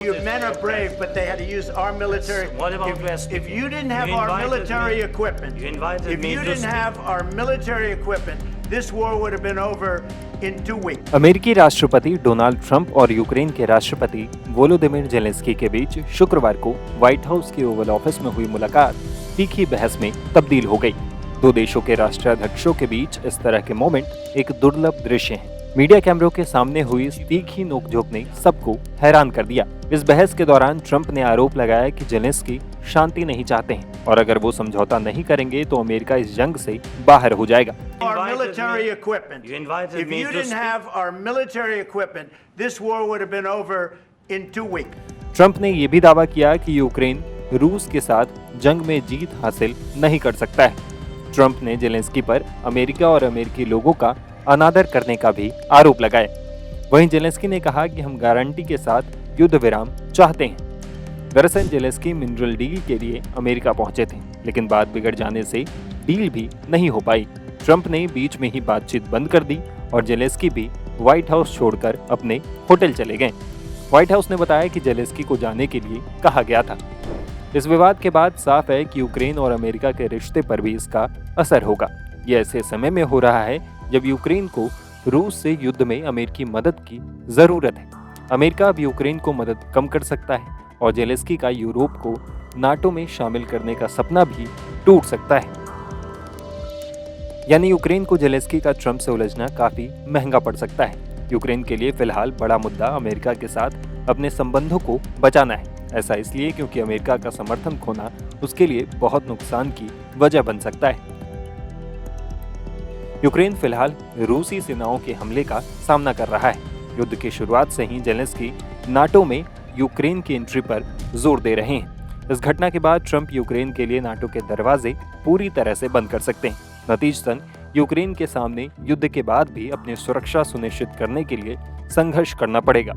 Your men are brave, but they had to use our military. What about West? If you didn't have our military equipment, if you didn't have our military equipment, this war would have been over in 2 weeks. अमेरिकी राष्ट्रपति Donald Trump और Ukraine के राष्ट्रपति Volodymyr Zelensky के बीच शुक्रवार को white house के Oval office में हुई मुलाकात तीखी बहस में तब्दील हो गई। दो देशों के राष्ट्राध्यक्षों के बीच इस तरह के मोमेंट एक दुर्लभ दृश्य है। मीडिया कैमरों के सामने हुई इस तीखी नोकझोंक ने सबको हैरान कर दिया। इस बहस के दौरान ट्रंप ने आरोप लगाया कि जेलेंस्की शांति नहीं चाहते हैं और अगर वो समझौता नहीं करेंगे तो अमेरिका इस जंग से बाहर हो जाएगा। Our military equipment. If you didn't have our military equipment, this war would have been over in 2 weeks. Trump ने ये भी दावा किया कि यूक्रेन रूस के साथ जंग में जीत हासिल नहीं कर सकता है। ट्रंप ने जेलेंस्की पर अमेरिका और अमेरिकी लोगों का अनादर करने का भी आरोप लगाया। वहीं जेलेंस्की ने कहा कि हम गारंटी के साथ युद्ध विराम चाहते हैं। दरअसल जेलेंस्की मिनरल डील के लिए अमेरिका पहुंचे थे, लेकिन बात बिगड़ जाने से डील भी नहीं हो पाई। ट्रंप ने बीच में ही बातचीत बंद कर दी और जेलेंस्की भी व्हाइट हाउस छोड़कर अपने होटल चले गए। व्हाइट हाउस ने बताया कि जेलेंस्की को जाने के लिए कहा गया था। इस विवाद के बाद साफ है कि यूक्रेन और अमेरिका के रिश्ते पर भी इसका असर होगा। ये ऐसे समय में हो रहा है जब यूक्रेन को रूस से युद्ध में अमेरिकी मदद की जरूरत है। अमेरिका अब यूक्रेन को मदद कम कर सकता है और जेलेंस्की का यूरोप को नाटो में शामिल करने का सपना भी टूट सकता है। यानी यूक्रेन को जेलेंस्की का ट्रंप से उलझना काफी महंगा पड़ सकता है। यूक्रेन के लिए फिलहाल बड़ा मुद्दा अमेरिका के साथ अपने संबंधों को बचाना है। ऐसा इसलिए क्योंकि अमेरिका का समर्थन खोना उसके लिए बहुत नुकसान की वजह बन सकता है। यूक्रेन फिलहाल रूसी सेनाओं के हमले का सामना कर रहा है। युद्ध की शुरुआत से ही जेलेंस्की नाटो में यूक्रेन की एंट्री पर जोर दे रहे हैं। इस घटना के बाद ट्रंप यूक्रेन के लिए नाटो के दरवाजे पूरी तरह से बंद कर सकते हैं। नतीजतन यूक्रेन के सामने युद्ध के बाद भी अपनी सुरक्षा सुनिश्चित करने के लिए संघर्ष करना पड़ेगा।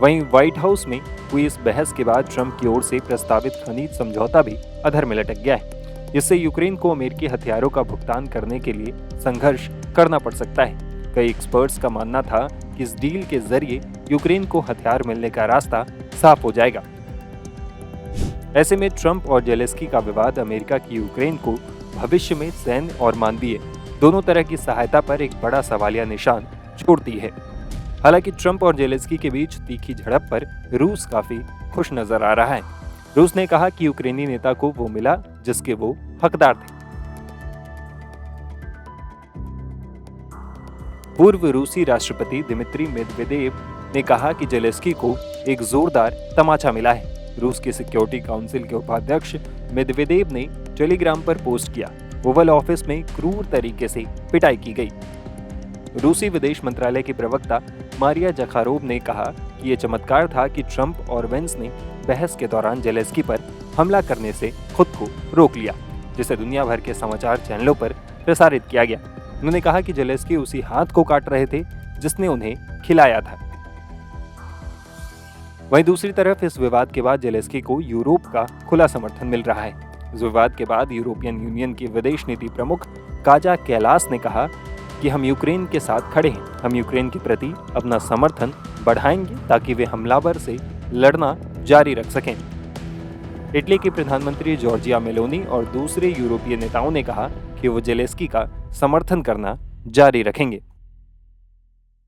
वहीं व्हाइट हाउस में हुई इस बहस के बाद ट्रंप की ओर से प्रस्तावित खनिज समझौता भी अधर में लटक गया है। इससे यूक्रेन को अमेरिकी हथियारों का भुगतान करने के लिए संघर्ष करना पड़ सकता है। कई एक्सपर्ट्स का मानना था कि इस डील के जरिए यूक्रेन को हथियार मिलने का रास्ता साफ हो जाएगा। ऐसे में ट्रंप और जेलेंस्की का विवाद अमेरिका की यूक्रेन को भविष्य में सैन्य और मानवीय दोनों तरह की सहायता पर एक बड़ा सवालिया निशान छोड़ती है। हालांकि ट्रंप और जेलेंस्की के बीच तीखी झड़प पर रूस काफी खुश नजर आ रहा है। रूस ने कहा कि यूक्रेनी नेता को वो मिला जिसके वो हकदार थे। पूर्व रूसी राष्ट्रपति दिमित्री मेदवेदेव ने कहा कि जेलेंस्की को एक जोरदार तमाचा मिला है। रूस के सिक्योरिटी काउंसिल के उपाध्यक्ष मेदवेदेव ने टेलीग्राम पर पोस्ट किया। ओवल ऑफिस में क्रूर तरीके से पिटाई की गई। रूसी विदेश मंत्रालय की प्रवक्ता मारिया जखारोव ने कहा कि यह चमत्कार था कि ट्रंप और वेंस ने बहस के दौरान जेलेंस्की पर हमला करने से खुद को रोक लिया, जिसे दुनिया भर के समाचार चैनलों पर प्रसारित किया गया। उन्होंने कहा कि जेलेंस्की उसी हाथ को काट रहे थे जिसने उन्हें खिलाया था। वहीं दूसरी तरफ इस विवाद के बाद जेलेंस्की को यूरोप का खुला समर्थन मिल रहा है। इस विवाद के बाद यूरोपियन यूनियन की विदेश नीति प्रमुख काजा कैलास ने कहा कि हम यूक्रेन के साथ खड़े हैं। हम यूक्रेन के प्रति अपना समर्थन बढ़ाएंगे ताकि वे हमलावर से लड़ना जारी रख सकें। इटली की प्रधानमंत्री जॉर्जिया मेलोनी और दूसरे यूरोपीय नेताओं ने कहा कि वो जेलेंस्की का समर्थन करना जारी रखेंगे।